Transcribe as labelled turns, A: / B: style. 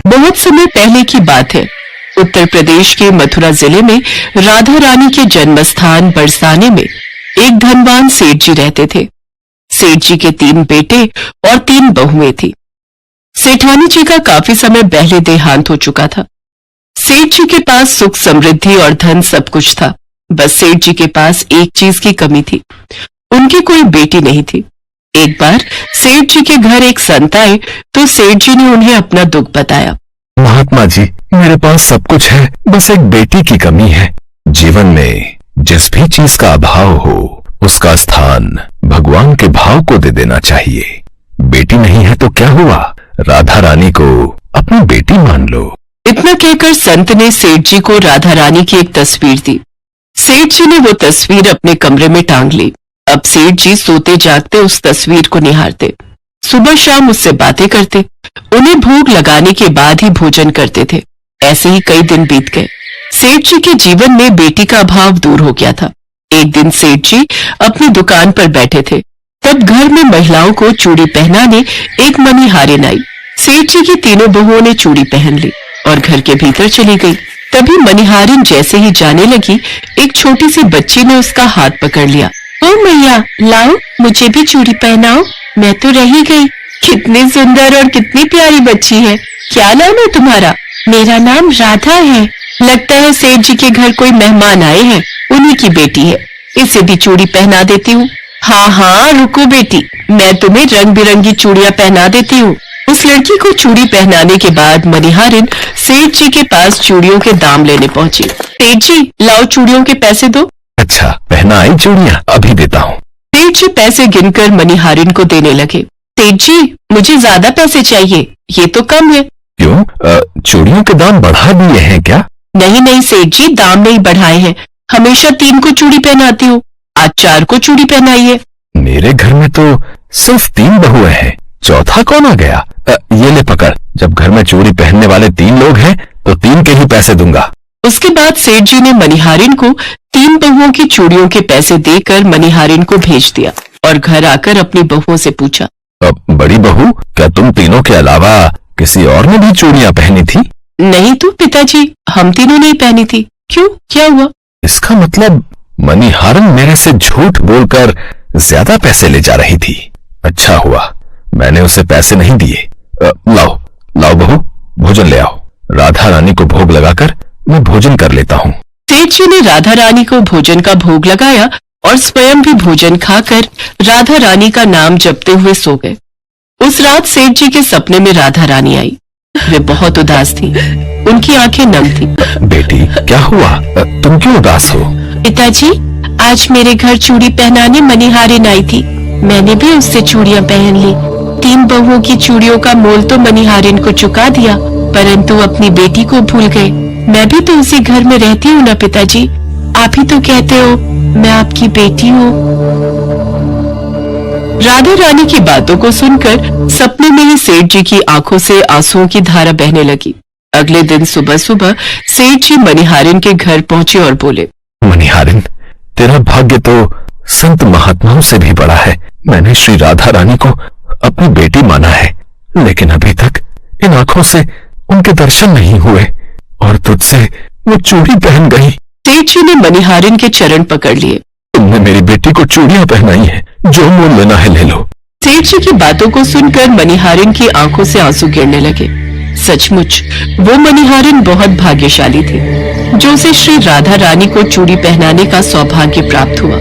A: बहुत समय पहले की बात है। उत्तर प्रदेश के मथुरा जिले में राधा रानी के जन्म स्थान बरसाने में एक धनवान सेठ जी रहते थे। सेठ जी के 3 बेटे और 3 बहुएं थी। सेठानी जी का काफी समय पहले देहांत हो चुका था। सेठ जी के पास सुख समृद्धि और धन सब कुछ था। बस सेठ जी के पास एक चीज की कमी थी, उनकी कोई बेटी नहीं थी। एक बार सेठ जी के घर एक संत आए तो सेठ जी ने उन्हें अपना दुख बताया।
B: महात्मा जी, मेरे पास सब कुछ है, बस एक बेटी की कमी है। जीवन में जिस भी चीज का अभाव हो उसका स्थान भगवान के भाव को दे देना चाहिए। बेटी नहीं है तो क्या हुआ, राधा रानी को अपनी बेटी मान लो।
A: इतना कहकर संत ने सेठ जी को राधा रानी की एक तस्वीर दी। सेठ जी ने वो तस्वीर अपने कमरे में टांग ली। अब सेठ जी सोते जागते उस तस्वीर को निहारते, सुबह शाम उससे बातें करते, उन्हें भोग लगाने के बाद ही भोजन करते थे। ऐसे ही कई दिन बीत गए। सेठ जी के जीवन में बेटी का अभाव दूर हो गया था। एक दिन सेठ जी अपनी दुकान पर बैठे थे, तब घर में महिलाओं को चूड़ी पहनाने एक मणिहारिन आई। सेठ जी की तीनों बहुओं ने चूड़ी पहन ली और घर के भीतर चली गई। तभी मणिहारिन जैसे ही जाने लगी, एक छोटी सी बच्ची ने उसका हाथ पकड़ लिया। ओ मैया, लाओ मुझे भी चूड़ी पहनाओ, मैं तो रह ही गई। कितनी सुंदर और कितनी प्यारी बच्ची है। क्या नाम है तुम्हारा? मेरा नाम राधा है। लगता है सेठ जी के घर कोई मेहमान आए हैं, उन्हीं की बेटी है। इसे भी चूड़ी पहना देती हूँ। हाँ हाँ रुको बेटी, मैं तुम्हें रंग बिरंगी चूड़ियाँ पहना देती हूँ। उस लड़की को चूड़ी पहनाने के बाद मणिहारिन सेठ जी के पास चूड़ियों के दाम लेने पहुंची। सेठ जी, लाओ चूड़ियों के पैसे दो।
B: अच्छा, पहना आई चूड़ियाँ, अभी देता हूँ।
A: सेठ जी पैसे गिनकर मणिहारिन को देने लगे। सेठ जी, मुझे ज्यादा पैसे चाहिए, ये तो कम है।
B: क्यों, चूड़ियों के दाम बढ़ा दिए हैं क्या?
A: नहीं नहीं सेठ जी, दाम नहीं बढ़ाए हैं। हमेशा 3 को चूड़ी पहनाती हूँ, आज 4 को चूड़ी पहनाई है।
B: मेरे घर में तो सिर्फ 3 बहुएं हैं, चौथा कौन आ गया? ये ले पकड़, जब घर में चूड़ी पहनने वाले 3 लोग हैं तो 3 के ही पैसे दूंगा।
A: उसके बाद सेठ जी ने मणिहारिन को 3 बहुओं की चूड़ियों के पैसे देकर मणिहारिन को भेज दिया और घर आकर अपनी बहुओं से पूछा,
B: बड़ी बहू, क्या तुम तीनों के अलावा किसी और ने भी चूड़ियाँ पहनी थी?
A: नहीं तो पिताजी, हम तीनों ने ही पहनी थी। क्यों, क्या हुआ?
B: इसका मतलब मणिहारिन मेरे से झूठ बोलकर ज्यादा पैसे ले जा रही थी। अच्छा हुआ मैंने उसे पैसे नहीं दिए। लाओ लाओ बहू, भोजन ले आओ। राधा रानी को भोग लगाकर मैं भोजन कर लेता हूँ।
A: सेठ जी ने राधा रानी को भोजन का भोग लगाया और स्वयं भी भोजन खाकर राधा रानी का नाम जपते हुए सो गए। उस रात सेठ जी के सपने में राधा रानी आई। वे बहुत उदास थी, उनकी आंखें नम थी।
B: बेटी, क्या हुआ, तुम क्यों उदास हो?
A: पिताजी, आज मेरे घर चूड़ी पहनाने मणिहारिन आई थी, मैंने भी उससे चूड़ियाँ पहन ली। 3 बहुओं की चूड़ियों का मोल तो मणिहारिन को चुका दिया, परंतु अपनी बेटी को भूल गए। मैं भी तो उसी घर में रहती हूँ ना पिताजी, आप ही तो कहते हो मैं आपकी बेटी हूँ। राधा रानी की बातों को सुनकर सपने में ही सेठ जी की आंखों से आंसुओं की धारा बहने लगी। अगले दिन सुबह सुबह सेठ जी मणिहारिन के घर पहुंचे और बोले,
B: मणिहारिन, तेरा भाग्य तो संत महात्माओं से भी बड़ा है। मैंने श्री राधा रानी को अपनी बेटी माना है, लेकिन अभी तक इन आंखों से उनके दर्शन नहीं हुए और तुझसे वो चूड़ी पहन गई।
A: सेठ जी ने मणिहारिन के चरण पकड़ लिए।
B: तुमने मेरी बेटी को चूड़ियां पहनाई है, जो मोल लेना है ले लो।
A: सेठ जी की बातों को सुनकर मणिहारिन की आंखों से आंसू गिरने लगे। सचमुच वो मणिहारिन बहुत भाग्यशाली थी, जो उसे श्री राधा रानी को चूड़ी पहनाने का सौभाग्य प्राप्त हुआ।